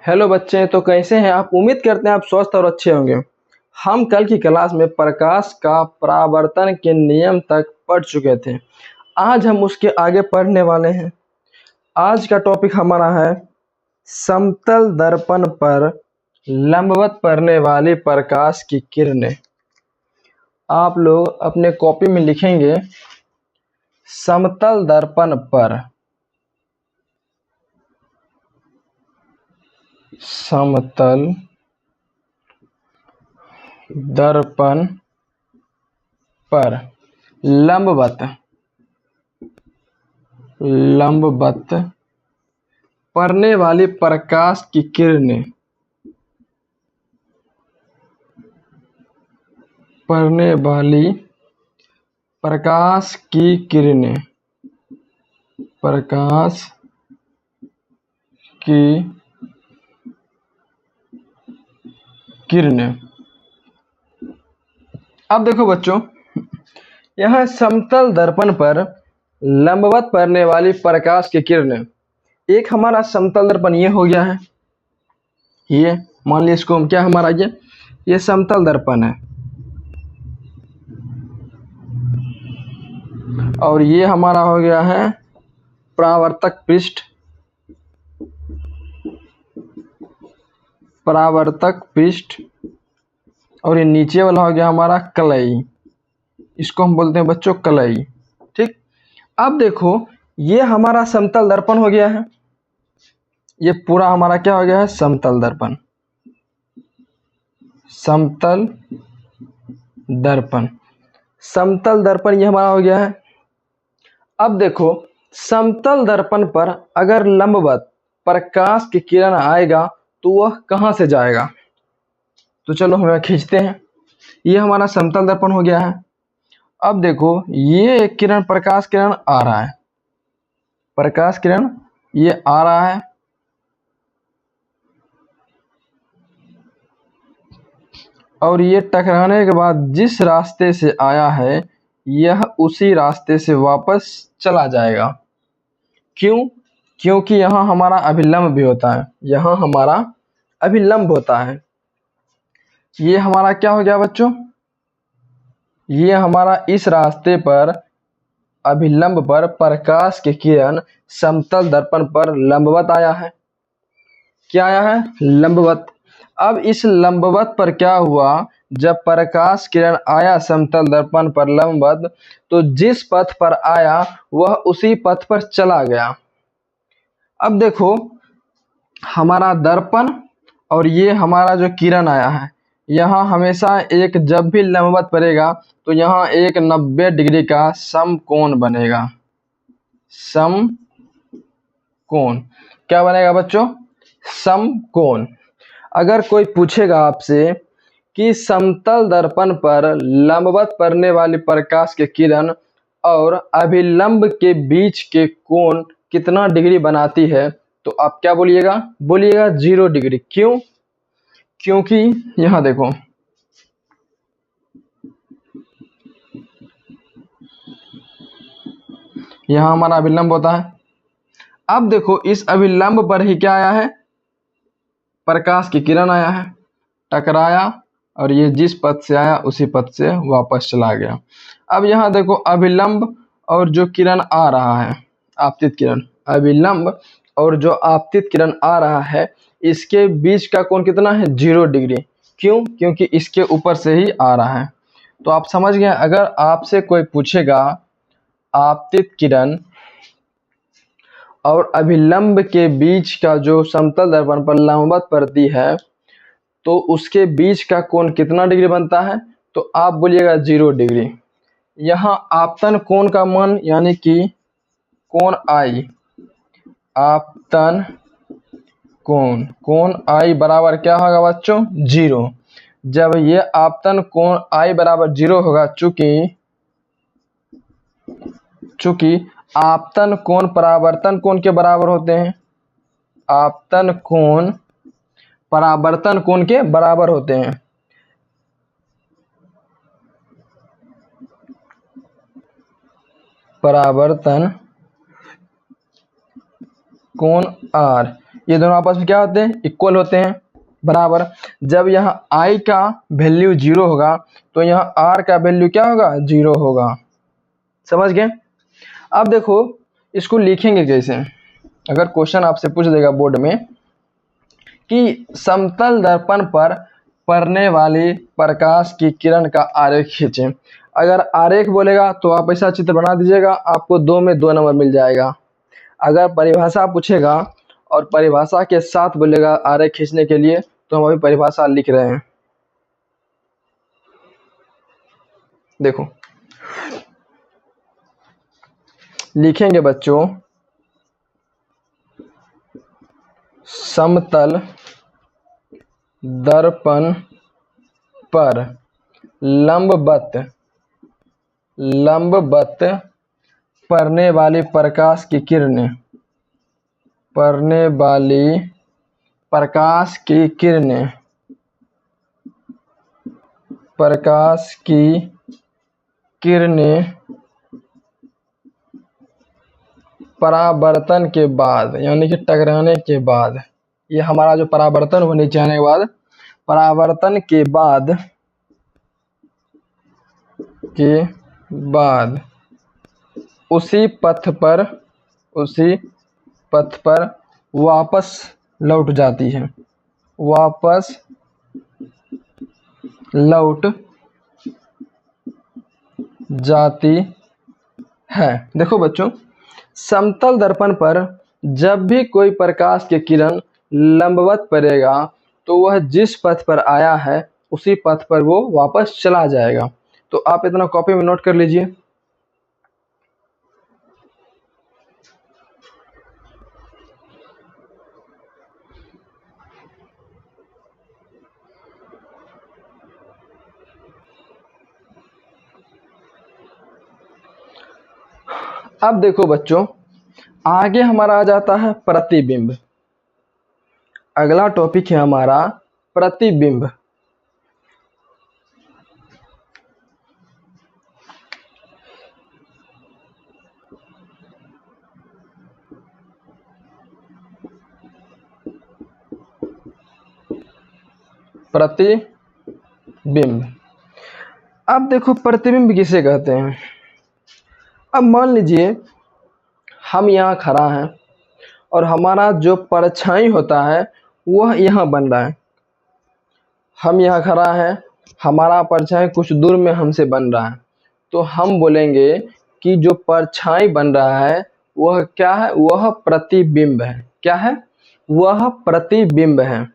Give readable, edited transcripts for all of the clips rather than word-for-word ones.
Hello बच्चे, तो कैसे हैं आप? उम्मीद करते हैं आप स्वस्थ और अच्छे होंगे। हम कल की क्लास में प्रकाश का परावर्तन के नियम तक पढ़ चुके थे। आज हम उसके आगे पढ़ने वाले हैं। आज का टॉपिक हमारा है समतल दर्पण पर लंबवत पड़ने वाली प्रकाश की किरणें। आप लोग अपने कॉपी में लिखेंगे समतल दर्पण पर, समतल दर्पण पर लंबवत पड़ने वाली प्रकाश की किरणें, पड़ने वाली प्रकाश की किरणें, प्रकाश की किरणें। अब देखो बच्चों, यह समतल दर्पण पर लंबवत पड़ने वाली प्रकाश की किरणें। एक हमारा समतल दर्पण ये हो गया है, ये मान लीजिए इसको हम क्या हमारा ये समतल दर्पण है, और ये हमारा हो गया है परावर्तक पृष्ठ, परावर्तक पृष्ठ, और ये नीचे वाला हो गया हमारा कलई। इसको हम बोलते हैं बच्चों कलई। ठीक, अब देखो ये हमारा समतल दर्पण हो गया है, ये पूरा हमारा क्या हो गया है? समतल दर्पण, समतल दर्पण, समतल दर्पण ये हमारा हो गया है। अब देखो समतल दर्पण पर अगर लंबवत प्रकाश की किरण आएगा तो वह कहां से जाएगा? तो चलो हम खींचते हैं। ये हमारा समतल दर्पण हो गया है। अब देखो ये एक किरण, प्रकाश किरण आ रहा है, प्रकाश किरण ये आ रहा है, और ये टकराने के बाद जिस रास्ते से आया है यह उसी रास्ते से वापस चला जाएगा। क्यों? क्योंकि यहाँ हमारा अभिलंब भी होता है, यहाँ हमारा अभिलंब होता है। ये हमारा क्या हो गया बच्चों? ये हमारा इस रास्ते पर अभिलंब पर प्रकाश की किरण समतल दर्पण पर लंबवत आया है। क्या आया है? लंबवत। अब इस लंबवत पर क्या हुआ? जब प्रकाश किरण आया समतल दर्पण पर लंबवत, तो जिस पथ पर आया वह उसी पथ पर चला गया। अब देखो हमारा दर्पण और ये हमारा जो किरण आया है, यहाँ हमेशा एक, जब भी लंबवत पड़ेगा तो यहाँ एक 90 डिग्री का समकोण बनेगा। समकोण क्या बनेगा बच्चों? समकोण। अगर कोई पूछेगा आपसे कि समतल दर्पण पर लंबवत पड़ने वाली प्रकाश की किरण और अभिलंब के बीच के कोण कितना डिग्री बनाती है, तो आप क्या बोलिएगा? बोलिएगा 0 डिग्री। क्यों? क्योंकि यहाँ देखो, यहाँ हमारा अभिलंब होता है। अब देखो इस अभिलंब पर ही क्या आया है? प्रकाश की किरण आया है, टकराया, और ये जिस पथ से आया उसी पथ से वापस चला गया। अब यहाँ देखो अभिलंब और जो किरण आ रहा है, आपतित किरण, अभिलंब और जो आपतित किरण आ रहा है, इसके बीच का कोण कितना है? 0 डिग्री। क्यों? क्योंकि इसके ऊपर से ही आ रहा है। तो आप समझ गए। अगर आपसे कोई पूछेगा आपतित किरण और अभिलंब के बीच का जो समतल दर्पण पर लंबवत पड़ती है, तो उसके बीच का कोण कितना डिग्री बनता है? तो आप बोलिएगा 0 डिग्री। यहाँ आपतन कोण का मान यानी कि कोण आई, आपतन कोण आई बराबर क्या होगा बच्चों? 0। जब ये आपतन कोण आई बराबर 0 होगा, चूंकि आपतन कोण परावर्तन कोण के बराबर होते हैं, आपतन कोण परावर्तन कोण के बराबर होते हैं। परावर्तन कोण आर, ये दोनों आपस में क्या होते हैं, इक्वल होते हैं, बराबर। जब यहाँ I का वैल्यू 0 होगा तो यहाँ R का वैल्यू क्या होगा, 0 होगा। समझ गए। अब देखो इसको लिखेंगे कैसे। अगर क्वेश्चन आपसे पूछ देगा बोर्ड में कि समतल दर्पण पर पड़ने वाली प्रकाश की किरण का आरेख खींचें। अगर आरेख बोलेगा तो आप ऐसा चित्र बना दीजिएगा, आपको 2 में 2 नंबर मिल जाएगा। अगर परिभाषा पूछेगा और परिभाषा के साथ बोलेगा आरेख खींचने के लिए, तो हम अभी परिभाषा लिख रहे हैं। देखो लिखेंगे बच्चों, समतल दर्पण पर लंबवत पड़ने वाली प्रकाश की किरणें, परावर्तन के बाद यानी कि टकराने के बाद, ये हमारा जो परावर्तन हो नीचे आने के बाद, परावर्तन के बाद उसी पथ पर वापस लौट जाती है। देखो बच्चों, समतल दर्पण पर जब भी कोई प्रकाश की किरण लंबवत पड़ेगा तो वह जिस पथ पर आया है उसी पथ पर वो वापस चला जाएगा। तो आप इतना कॉपी में नोट कर लीजिए। अब देखो बच्चों, आगे हमारा आ जाता है प्रतिबिंब। अगला टॉपिक है हमारा प्रतिबिंब। प्रतिबिंब। अब देखो प्रतिबिंब किसे कहते हैं। अब मान लीजिए हम यहाँ खड़ा हैं और हमारा जो परछाई होता है वह यहाँ बन रहा है। हम यहाँ खड़ा है, हमारा परछाई कुछ दूर में हमसे बन रहा है, तो हम बोलेंगे कि जो परछाई बन रहा है वह क्या है, वह प्रतिबिंब है। क्या है, वह प्रतिबिंब है।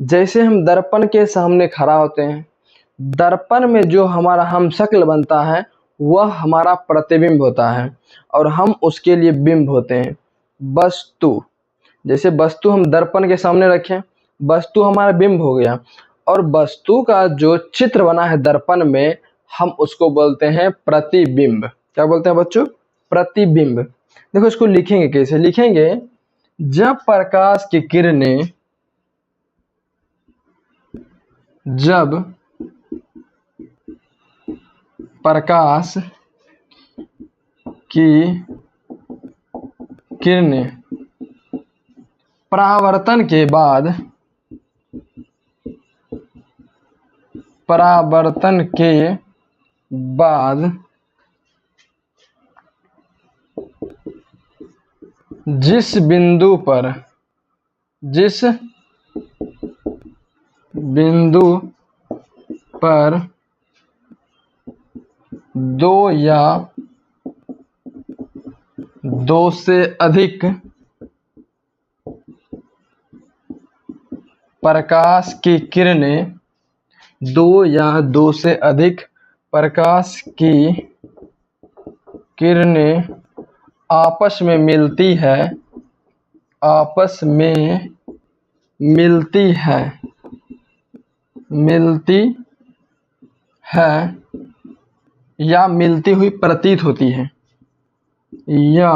जैसे हम दर्पण के सामने खड़ा होते हैं, दर्पण में जो हमारा हम शक्ल बनता है वह हमारा प्रतिबिंब होता है और हम उसके लिए बिंब होते हैं। वस्तु, जैसे वस्तु हम दर्पण के सामने रखें, वस्तु हमारा बिंब हो गया, और वस्तु का जो चित्र बना है दर्पण में हम उसको बोलते हैं प्रतिबिंब। क्या बोलते हैं बच्चों, प्रतिबिंब। देखो इसको लिखेंगे कैसे, लिखेंगे जब प्रकाश की किरणें परावर्तन के बाद जिस बिंदु पर दो या दो से अधिक प्रकाश की किरणें, दो या दो से अधिक प्रकाश की किरणें आपस में मिलती है या मिलती हुई प्रतीत होती है, या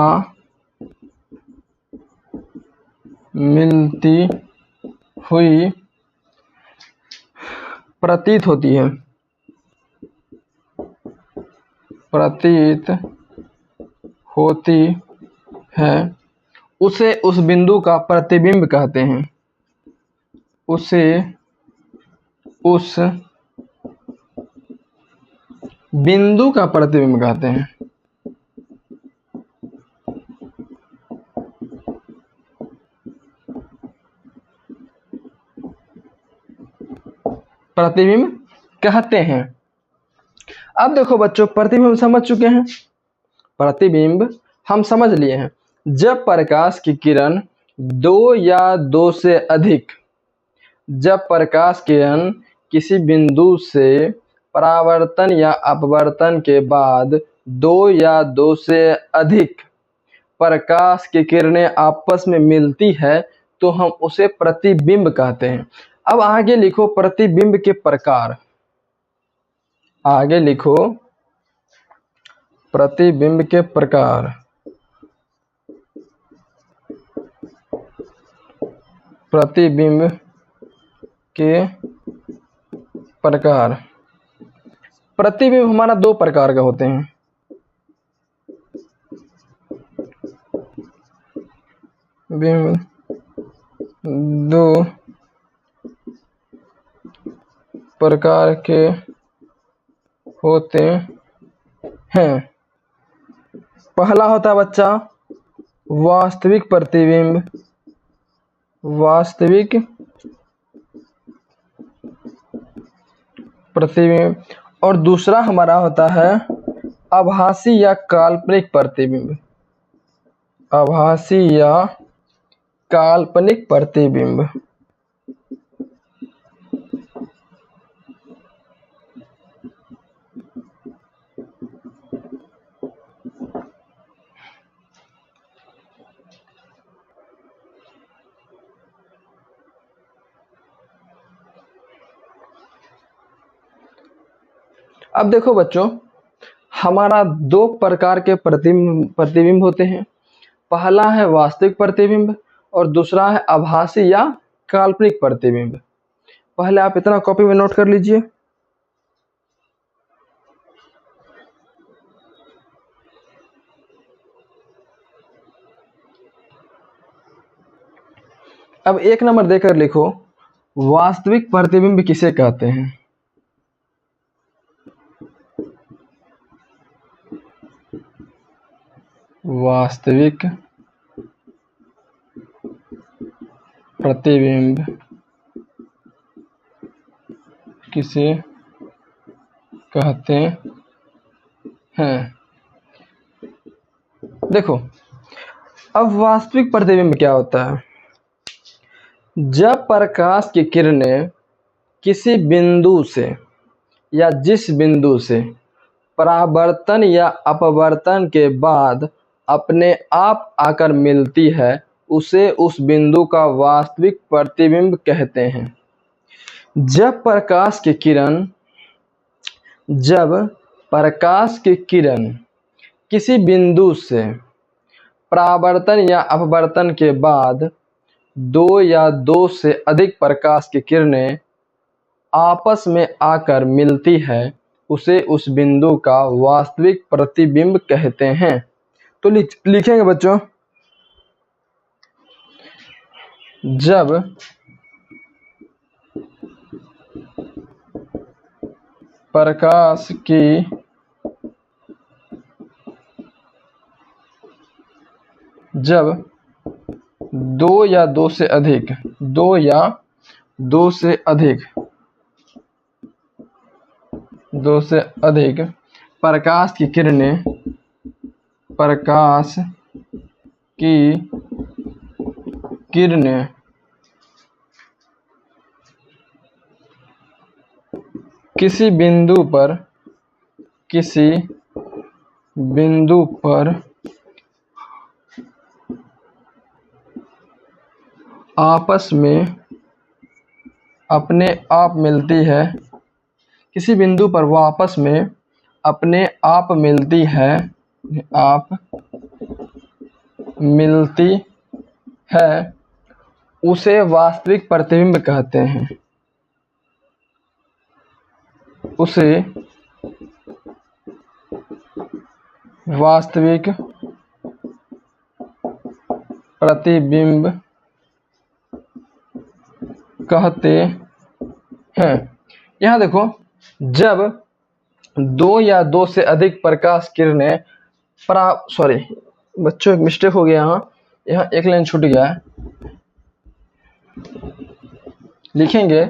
मिलती हुई प्रतीत होती है, उसे उस बिंदु का प्रतिबिंब कहते हैं। उसे उस बिंदु का प्रतिबिंब कहते हैं। प्रतिबिंब कहते हैं। अब देखो बच्चों, प्रतिबिंब हम समझ चुके हैं। प्रतिबिंब हम समझ लिए हैं। जब प्रकाश की किरण दो या दो से अधिक जब प्रकाश किरण किसी बिंदु से परावर्तन या अपवर्तन के बाद दो या दो से अधिक प्रकाश की किरणें आपस में मिलती है तो हम उसे प्रतिबिंब कहते हैं। अब आगे लिखो प्रतिबिंब के प्रकार। आगे लिखो प्रतिबिंब के प्रकार। प्रतिबिंब के प्रकार। प्रतिबिंब हमारा दो प्रकार का होते हैं। बिंब दो प्रकार के होते हैं। पहला होता है बच्चा वास्तविक प्रतिबिंब। वास्तविक प्रतिबिंब। और दूसरा हमारा होता है आभासी या काल्पनिक प्रतिबिंब। आभासी या काल्पनिक प्रतिबिंब। अब देखो बच्चों, हमारा दो प्रकार के प्रतिबिंब होते हैं। पहला है वास्तविक प्रतिबिंब और दूसरा है आभासी या काल्पनिक प्रतिबिंब। पहले आप इतना कॉपी में नोट कर लीजिए। अब एक नंबर देकर लिखो वास्तविक प्रतिबिंब किसे कहते हैं। वास्तविक प्रतिबिंब किसे कहते हैं। देखो, अब वास्तविक प्रतिबिंब क्या होता है। जब प्रकाश की किरणें किसी बिंदु से या जिस बिंदु से परावर्तन या अपवर्तन के बाद अपने आप आकर मिलती है उसे उस बिंदु का वास्तविक प्रतिबिंब कहते हैं। जब प्रकाश की किरण किसी बिंदु से परावर्तन या अपवर्तन के बाद दो या दो से अधिक प्रकाश की किरणें आपस में आकर मिलती है उसे उस बिंदु का वास्तविक प्रतिबिंब कहते हैं। तो लिखेंगे बच्चों, जब प्रकाश की दो या दो से अधिक प्रकाश की किरणें किसी बिंदु पर आपस में अपने आप मिलती है। किसी बिंदु पर वो आपस में अपने आप मिलती है उसे वास्तविक प्रतिबिंब कहते हैं। उसे वास्तविक प्रतिबिंब कहते हैं। यहाँ देखो, जब दो या दो से अधिक प्रकाश किरणें सॉरी बच्चों, एक मिस्टेक हो गया, यहाँ एक लाइन छूट गया है। लिखेंगे,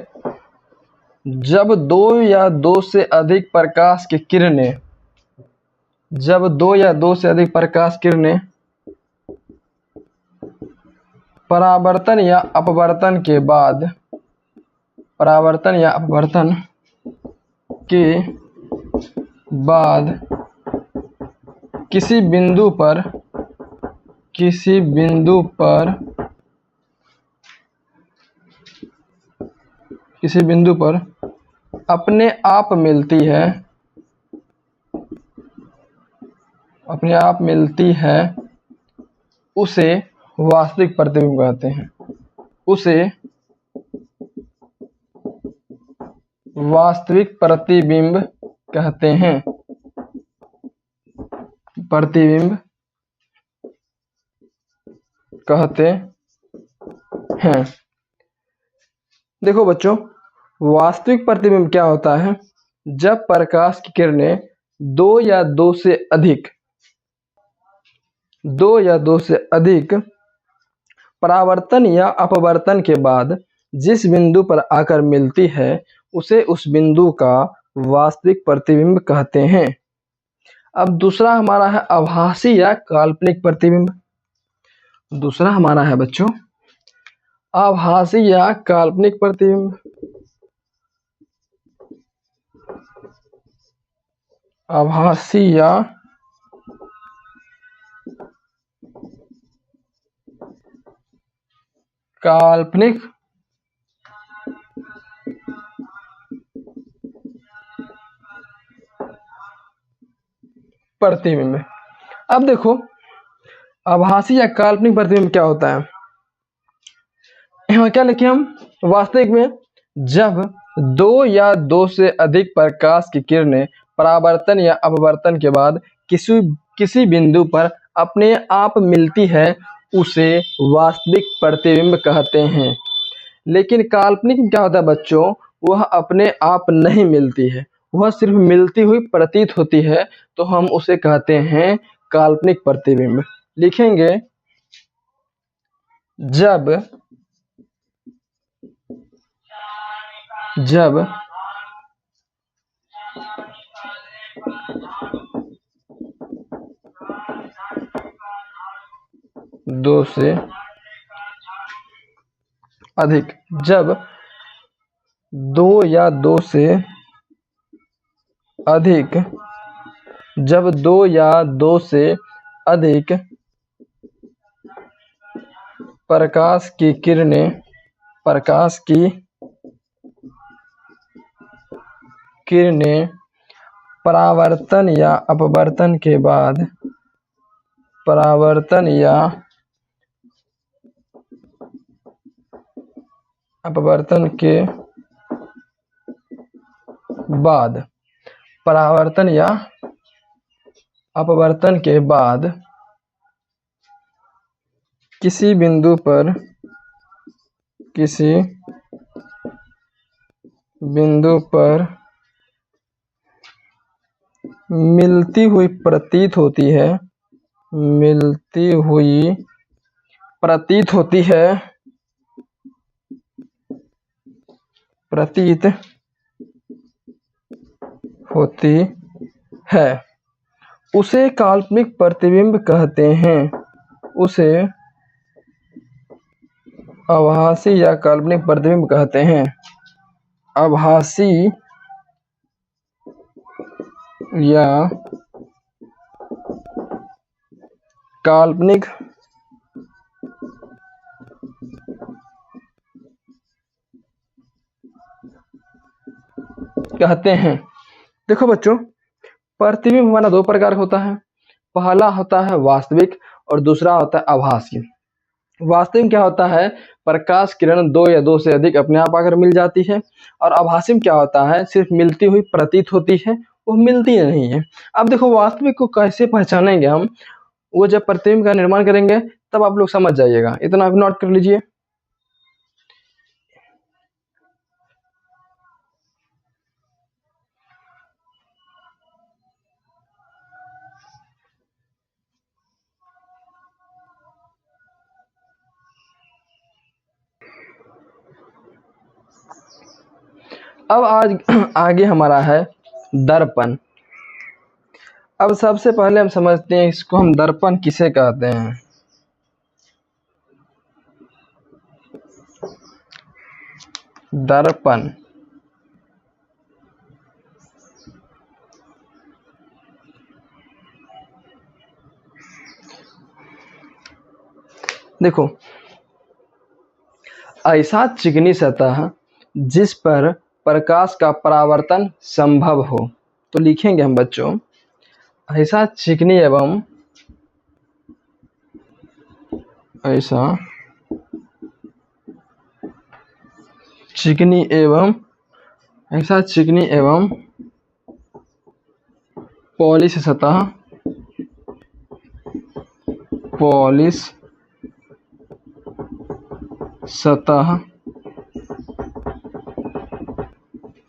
जब दो या दो से अधिक प्रकाश की किरणें, जब दो या दो से अधिक प्रकाश किरणें परावर्तन या अपवर्तन के बाद, परावर्तन या अपवर्तन के बाद किसी बिंदु पर अपने आप मिलती है, उसे वास्तविक प्रतिबिंब कहते हैं। उसे वास्तविक प्रतिबिंब कहते हैं। प्रतिबिंब कहते हैं। देखो बच्चों, वास्तविक प्रतिबिंब क्या होता है? जब प्रकाश की किरणें दो या दो से अधिक परावर्तन या अपवर्तन के बाद जिस बिंदु पर आकर मिलती है, उसे उस बिंदु का वास्तविक प्रतिबिंब कहते हैं। अब दूसरा हमारा है आभासी या काल्पनिक प्रतिबिंब। दूसरा हमारा है बच्चों आभासी या काल्पनिक प्रतिबिंब। आभासी या काल्पनिक प्रतिबिंब। अब देखो, आभासी या काल्पनिक प्रतिबिंब क्या होता है? यहाँ क्या लिखे हम? वास्तविक में जब दो या दो से अधिक प्रकाश की किरणें परावर्तन या अपवर्तन के बाद किसी बिंदु पर अपने आप मिलती है, उसे वास्तविक प्रतिबिंब कहते हैं। लेकिन काल्पनिक में क्या होता है बच्चों? वह अपने आप नहीं मिलती है, वह सिर्फ मिलती हुई प्रतीत होती है, तो हम उसे कहते हैं काल्पनिक प्रतिबिंब। लिखेंगे, जब दो से अधिक, जब दो या दो से अधिक प्रकाश की किरणें परावर्तन या अपवर्तन के बाद परावर्तन या अपवर्तन के बाद किसी बिंदु पर मिलती हुई प्रतीत होती है, उसे काल्पनिक प्रतिबिंब कहते हैं। उसे आभासी या काल्पनिक प्रतिबिंब कहते हैं। आभासी या काल्पनिक कहते हैं। देखो बच्चों, प्रतिबिंब हमारा दो प्रकार होता है। पहला होता है वास्तविक और दूसरा होता है आभासी। वास्तविक क्या होता है? प्रकाश किरण दो या दो से अधिक अपने आप आकर मिल जाती है। और आभासी में क्या होता है? सिर्फ मिलती हुई प्रतीत होती है, वो मिलती नहीं है। अब देखो, वास्तविक को कैसे पहचानेंगे हम? वो जब प्रतिबिंब का निर्माण करेंगे तब आप लोग समझ जाइएगा, इतना आप नोट कर लीजिए। अब आज आगे हमारा है दर्पण। अब सबसे पहले हम समझते हैं इसको हम दर्पण किसे कहते हैं। दर्पण देखो, ऐसा चिकनी सतह जिस पर प्रकाश का परावर्तन संभव हो। तो लिखेंगे हम बच्चों, ऐसा चिकनी एवं ऐसा चिकनी एवं ऐसा चिकनी एवं पॉलिश सतह, पॉलिश सतह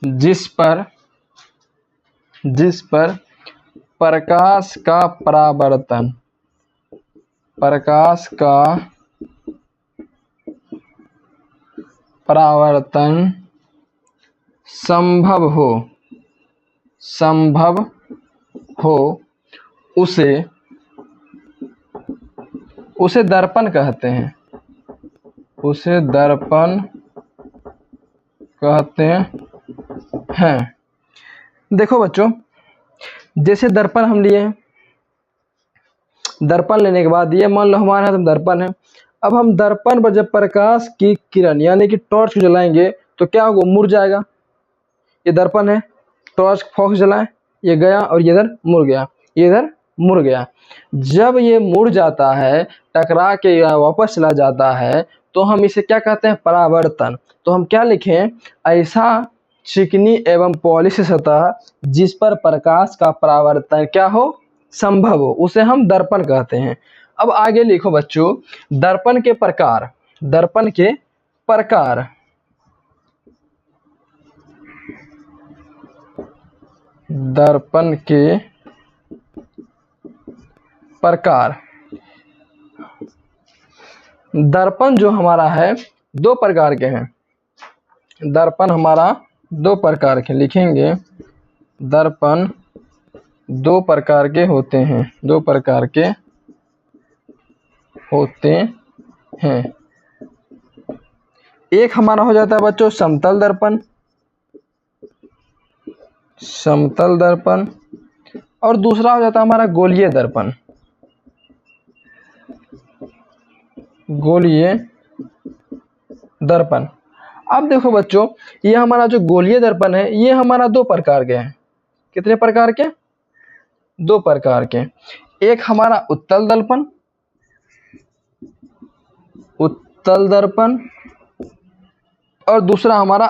जिस पर प्रकाश का परावर्तन संभव हो उसे दर्पण कहते हैं। उसे दर्पण कहते हैं। देखो बच्चों, जैसे दर्पण हम लिए, दर्पण लेने के बाद ये मान लो हमारे हाथ में दर्पण है। अब हम दर्पण पर जब प्रकाश की किरण यानी कि टॉर्च को जलाएंगे तो क्या होगा, मुड़ जाएगा। ये दर्पण है, टॉर्च फोकस जलाएं, ये गया और ये इधर मुड़ गया, ये इधर मुड़ गया। जब ये मुड़ जाता है, टकरा के वापस चला जाता है, तो हम इसे क्या कहते हैं, परावर्तन। तो हम क्या लिखें, ऐसा चिकनी एवं पॉलिश सतह जिस पर प्रकाश का परावर्तन क्या हो, संभव हो, उसे हम दर्पण कहते हैं। अब आगे लिखो बच्चों, दर्पण के प्रकार। दर्पण के प्रकार, दर्पण के प्रकार। दर्पण जो हमारा है दो प्रकार के हैं। दर्पण हमारा दो प्रकार के, लिखेंगे दर्पण दो प्रकार के होते हैं। दो प्रकार के होते हैं। एक हमारा हो जाता है बच्चों समतल दर्पण, समतल दर्पण, और दूसरा हो जाता है हमारा गोलीय दर्पण। गोलीय दर्पण। अब देखो बच्चों, ये हमारा जो गोलीय दर्पण है ये हमारा दो प्रकार के हैं। कितने प्रकार के, दो प्रकार के। एक हमारा उत्तल दर्पण, उत्तल दर्पण, और दूसरा हमारा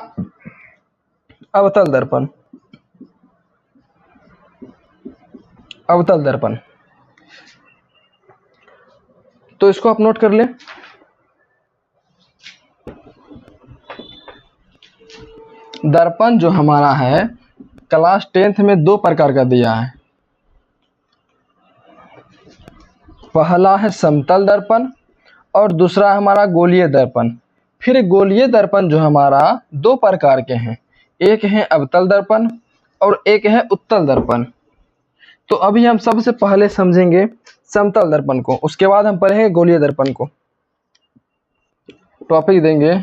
अवतल दर्पण, अवतल दर्पण। तो इसको आप नोट कर ले। दर्पण जो हमारा है क्लास 10th में दो प्रकार का दिया है। पहला है समतल दर्पण और दूसरा है हमारा गोलीय दर्पण। फिर गोलीय दर्पण जो हमारा दो प्रकार के हैं, एक है अवतल दर्पण और एक है उत्तल दर्पण। तो अभी हम सबसे पहले समझेंगे समतल दर्पण को, उसके बाद हम पढ़ेंगे गोलीय दर्पण को। टॉपिक देंगे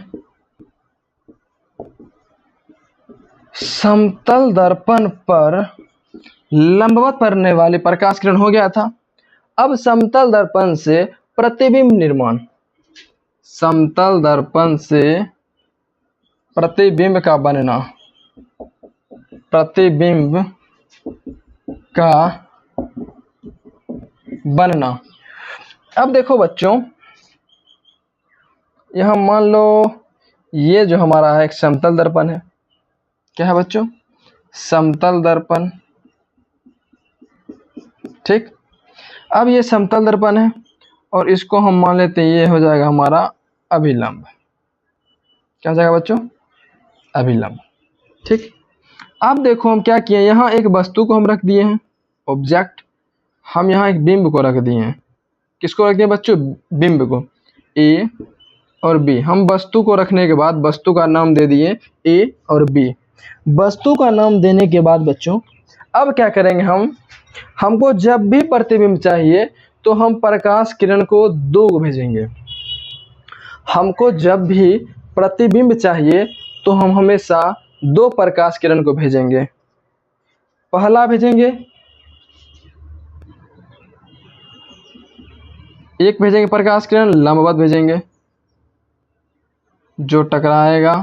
समतल दर्पण पर लंबवत पड़ने वाली प्रकाश किरण हो गया था। अब समतल दर्पण से प्रतिबिंब निर्माण, समतल दर्पण से प्रतिबिंब का बनना, प्रतिबिंब का बनना। अब देखो बच्चों, यहां मान लो ये जो हमारा है एक समतल दर्पण है। क्या है बच्चों, समतल दर्पण। ठीक, अब ये समतल दर्पण है और इसको हम मान लेते हैं ये हो जाएगा हमारा अभिलंब। क्या हो जाएगा बच्चों? अभिलंब। ठीक। अब देखो हम क्या किए, यहाँ एक वस्तु को हम रख दिए हैं, ऑब्जेक्ट। हम यहाँ एक बिंब को रख दिए हैं। किसको रख दिए बच्चों? बिंब को। ए और बी। हम वस्तु को रखने के बाद वस्तु का नाम दे दिए ए और बी। वस्तु का नाम देने के बाद बच्चों अब क्या करेंगे हमको जब भी प्रतिबिंब चाहिए तो हम प्रकाश किरण को 2 भेजेंगे। हमको जब भी प्रतिबिंब चाहिए तो हम हमेशा 2 प्रकाश किरण को भेजेंगे। पहला भेजेंगे, एक भेजेंगे प्रकाश किरण लंबवत भेजेंगे जो टकराएगा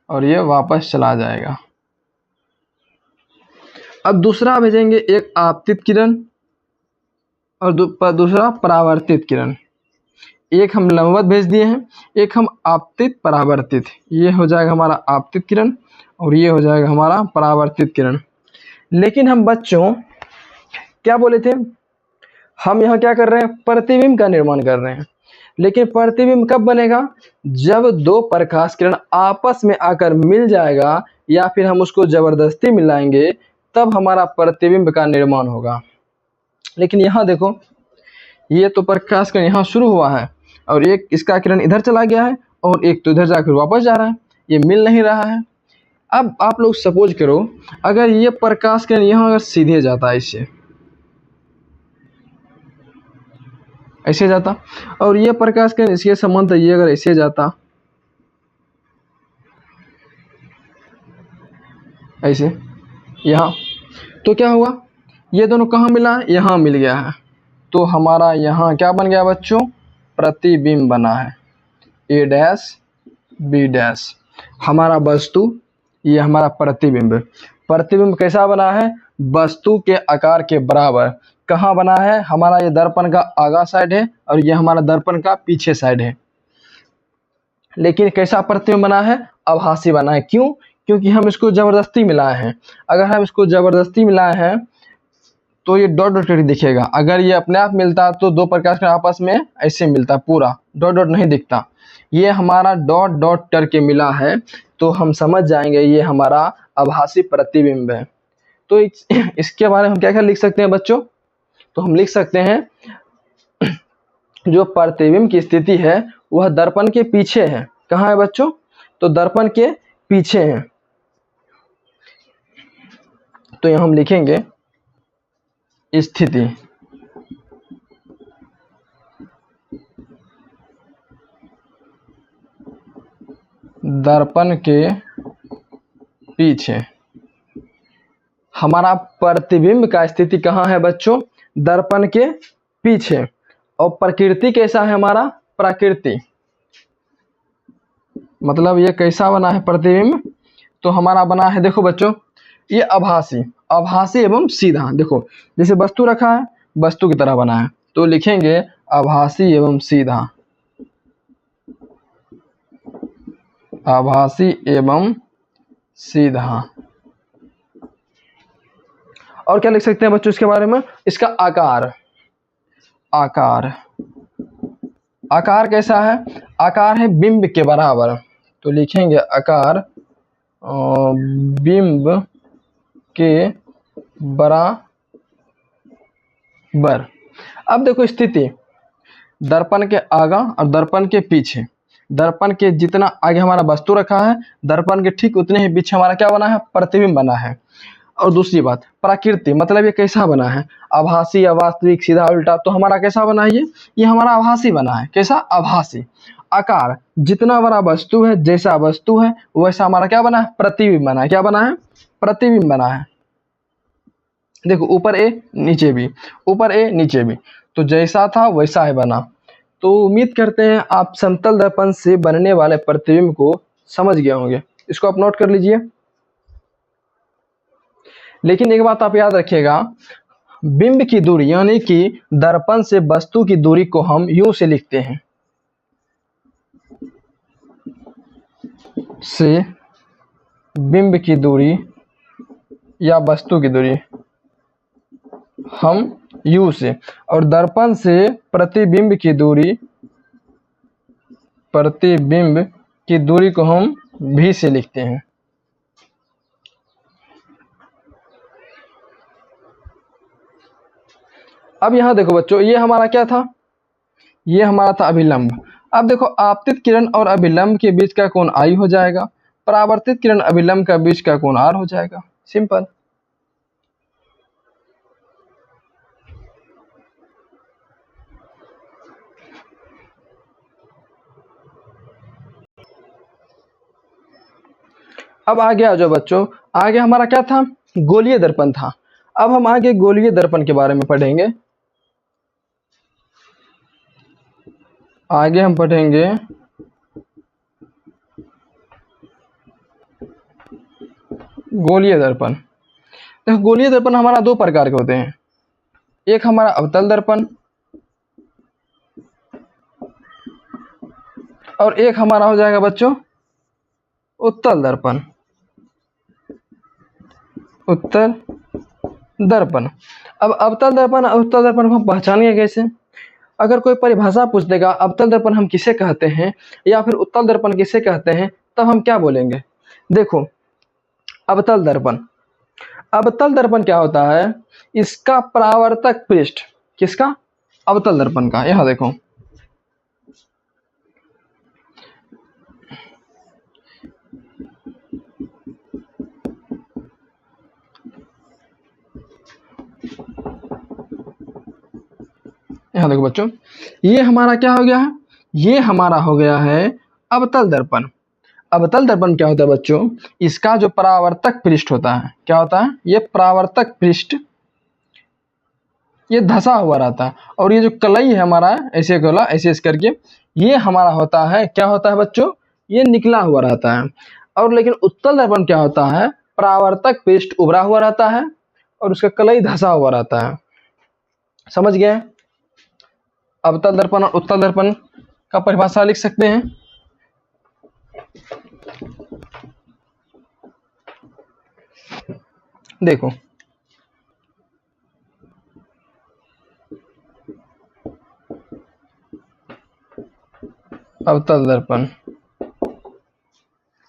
और ये वापस चला जाएगा। अब दूसरा भेजेंगे एक आपतित किरण और दूसरा परावर्तित किरण। एक हम लंबवत भेज दिए हैं, एक हम आपतित परावर्तित। ये हो जाएगा हमारा आपतित किरण और ये हो जाएगा हमारा परावर्तित किरण। लेकिन हम बच्चों क्या बोले थे, हम यहाँ क्या कर रहे हैं? प्रतिबिंब का निर्माण कर रहे हैं। लेकिन प्रतिबिंब कब बनेगा? जब 2 प्रकाश किरण आपस में आकर मिल जाएगा या फिर हम उसको जबरदस्ती मिलाएंगे तब हमारा प्रतिबिंब का निर्माण होगा। लेकिन यहाँ देखो, ये तो प्रकाश किरण यहाँ शुरू हुआ है और एक इसका किरण इधर चला गया है और एक तो इधर जाकर वापस जा रहा है, ये मिल नहीं रहा है। अब आप लोग सपोज करो अगर ये प्रकाश किरण यहाँ अगर सीधे जाता है, इससे ऐसे जाता और ये प्रकाश किरण इसके समांतर ये अगर ऐसे जाता, ऐसे यहाँ, तो क्या हुआ? ये दोनों कहाँ मिला? यहाँ मिल गया है। तो हमारा यहाँ क्या बन गया बच्चों? प्रतिबिंब बना है, ए डैश बी डैश। हमारा वस्तु, ये हमारा प्रतिबिंब। प्रतिबिंब कैसा बना है? वस्तु के आकार के बराबर। कहाँ बना है? हमारा ये दर्पण का आगा साइड है और ये हमारा दर्पण का पीछे साइड है। लेकिन कैसा प्रतिबिंब बना है? आभासी बना है। क्यों? क्योंकि हम इसको जबरदस्ती मिलाए हैं। अगर हम इसको जबरदस्ती मिलाए हैं तो ये डॉट डॉट दिखेगा। अगर ये अपने आप मिलता तो 2 प्रकाश किरण आपस में ऐसे मिलता, पूरा डॉट डॉट नहीं दिखता। ये हमारा डॉट डॉट करके मिला है तो हम समझ जाएंगे ये हमारा आभासी प्रतिबिंब है। तो इसके बारे में हम क्या क्या लिख सकते हैं बच्चों? तो हम लिख सकते हैं जो प्रतिबिंब की स्थिति है वह दर्पण के पीछे है। कहाँ है बच्चों? तो दर्पण के पीछे है। तो यहाँ हम लिखेंगे स्थिति दर्पण के पीछे। हमारा प्रतिबिंब का स्थिति कहाँ है बच्चों? दर्पण के पीछे। और प्रकृति कैसा है हमारा? प्रकृति मतलब ये कैसा बना है प्रतिबिंब? तो हमारा बना है, देखो बच्चों, ये आभासी एवं सीधा। देखो जैसे वस्तु रखा है, वस्तु की तरह बना है, तो लिखेंगे आभासी एवं सीधा। आभासी एवं सीधा। और क्या लिख सकते हैं बच्चों इसके बारे में? इसका आकार। आकार कैसा है? आकार है बिंब के बराबर। तो लिखेंगे आकार बिंब के बराबर। अब देखो स्थिति दर्पण के आगा और दर्पण के पीछे। दर्पण के जितना आगे हमारा वस्तु रखा है, दर्पण के ठीक उतने ही पीछे हमारा क्या बना है? प्रतिबिंब बना है। और दूसरी बात प्रकृति मतलब ये कैसा बना है? आभासी, अवास्तविक, सीधा, उल्टा। तो हमारा कैसा बना है? ये हमारा आभासी बना है। कैसा? आभासी। आकार जितना बड़ा वस्तु है, जैसा वस्तु है वैसा हमारा क्या बना है? प्रतिबिंब बना है। क्या बना है? प्रतिबिंब बना है। देखो ऊपर ए नीचे भी, ऊपर ए नीचे भी, तो जैसा था वैसा है बना। तो उम्मीद करते हैं आप समतल दर्पण से बनने वाले प्रतिबिंब को समझ गए होंगे। इसको आप नोट कर लीजिए। लेकिन एक बात आप याद रखिएगा, बिंब की दूरी यानी कि दर्पण से वस्तु की दूरी को हम यूं से लिखते हैं, से बिंब की दूरी या वस्तु की दूरी हम U से, और दर्पण से प्रतिबिंब की दूरी को हम V से लिखते हैं। अब यहाँ देखो बच्चों, ये हमारा क्या था, ये हमारा था अभिलंब। अब देखो, आपतित किरण और अभिलंब के बीच का कोण I हो जाएगा, परावर्तित किरण अभिलंब का बीच का कोण R हो जाएगा। सिंपल। अब आगे आ जाओ बच्चों, आगे हमारा क्या था, गोलीय दर्पण था। अब हम आगे गोलीय दर्पण के बारे में पढ़ेंगे। आगे हम पढ़ेंगे गोलीय दर्पण। देखो, गोलीय दर्पण हमारा दो प्रकार के होते हैं। एक हमारा अवतल दर्पण और एक हमारा हो जाएगा बच्चों उत्तल दर्पण। उत्तल दर्पण। अब अवतल दर्पण और उत्तल दर्पण को हम पहचानेंगे कैसे? अगर कोई परिभाषा पूछ देगा अवतल दर्पण हम किसे कहते हैं या फिर उत्तल दर्पण किसे कहते हैं, तब हम क्या बोलेंगे? देखो, अवतल दर्पण, अवतल दर्पण क्या होता है, इसका परावर्तक पृष्ठ, किसका? अवतल दर्पण का। यहां देखो, यहाँ देखो बच्चों, ये हमारा क्या हो गया है, ये हमारा हो गया है अवतल दर्पण। अवतल दर्पण क्या होता है बच्चों, इसका जो परावर्तक पृष्ठ होता है, क्या होता है, ये परावर्तक पृष्ठ ये धसा हुआ रहता है, और ये जो कलई है हमारा, ऐसे गोला ऐसे ऐसे करके, ये हमारा होता है, क्या होता है बच्चों, ये निकला हुआ रहता है। और लेकिन उत्तल दर्पण क्या होता है, परावर्तक पृष्ठ उभरा हुआ रहता है और उसका कलई धसा हुआ रहता है। समझ गए? अवतल दर्पण और उत्तल दर्पण का परिभाषा लिख सकते हैं। देखो, अवतल दर्पण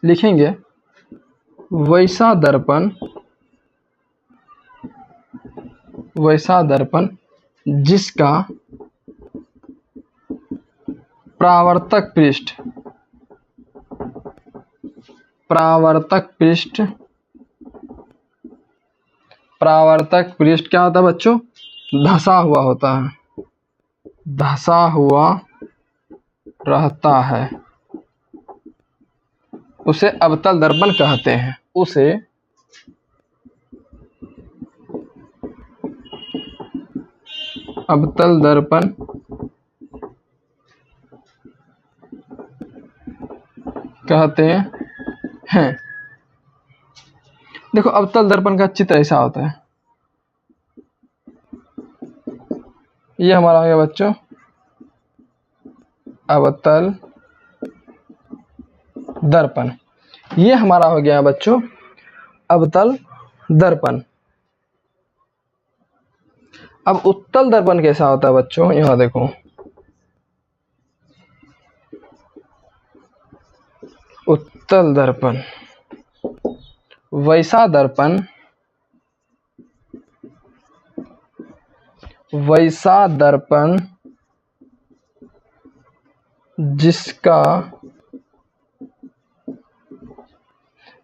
लिखेंगे वैसा दर्पण जिसका परावर्तक पृष्ठ क्या होता है बच्चों, धसा हुआ होता है, धसा हुआ रहता है, उसे अवतल दर्पण कहते हैं। उसे अवतल दर्पण कहते हैं। देखो, अवतल दर्पण का चित्र ऐसा होता है, ये हमारा हो गया बच्चों अवतल दर्पण। ये हमारा हो गया बच्चों अवतल दर्पण। अब उत्तल दर्पण कैसा होता है बच्चों, यहां देखो, उत्तल दर्पण वैसा दर्पण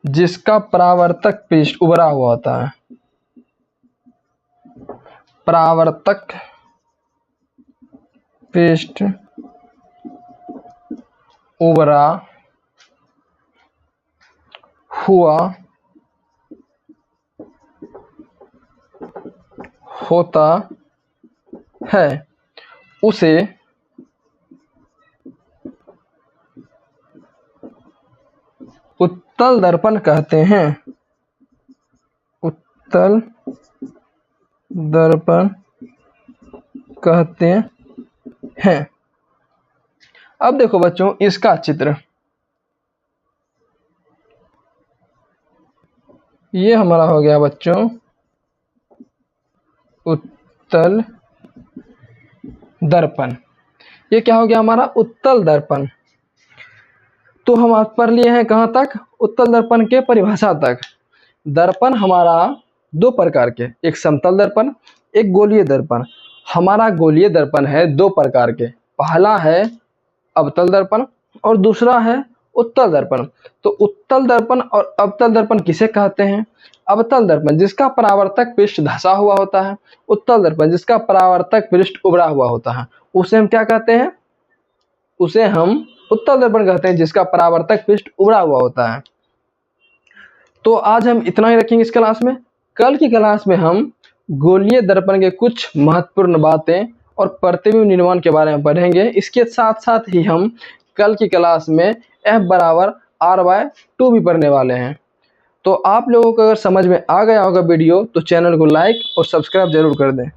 जिसका परावर्तक पृष्ठ उभरा हुआ होता है, परावर्तक पृष्ठ उभरा हुआ होता है, उसे उत्तल दर्पण कहते हैं। उत्तल दर्पण कहते हैं। अब देखो बच्चों, इसका चित्र, ये हमारा हो गया बच्चों उत्तल दर्पण। ये क्या हो गया हमारा उत्तल दर्पण। तो हम आज पढ़ लिए हैं कहाँ तक, उत्तल दर्पण के परिभाषा तक। दर्पण हमारा दो प्रकार के, एक समतल दर्पण, एक गोलीय दर्पण। हमारा गोलीय दर्पण है दो प्रकार के, पहला है अवतल दर्पण और दूसरा है उत्तल दर्पण। तो उत्तल दर्पण और अवतल दर्पण किसे कहते हैं? अवतल दर्पण जिसका परावर्तक पृष्ठ धंसा हुआ होता है, उत्तल दर्पण जिसका परावर्तक पृष्ठ उभरा हुआ होता है, उसे हम क्या कहते हैं? उसे हम उत्तल दर्पण कहते हैं जिसका परावर्तक पृष्ठ उभरा हुआ होता है। तो आज हम इतना ही रखेंगे इस क्लास में। कल की क्लास में हम गोलीय दर्पण के कुछ महत्वपूर्ण बातें और प्रतिबिंब निर्माण के बारे में पढ़ेंगे। इसके साथ साथ ही हम कल की क्लास में F=R/2 भी पढ़ने वाले हैं। तो आप लोगों को अगर समझ में आ गया होगा वीडियो तो चैनल को लाइक और सब्सक्राइब जरूर कर दें।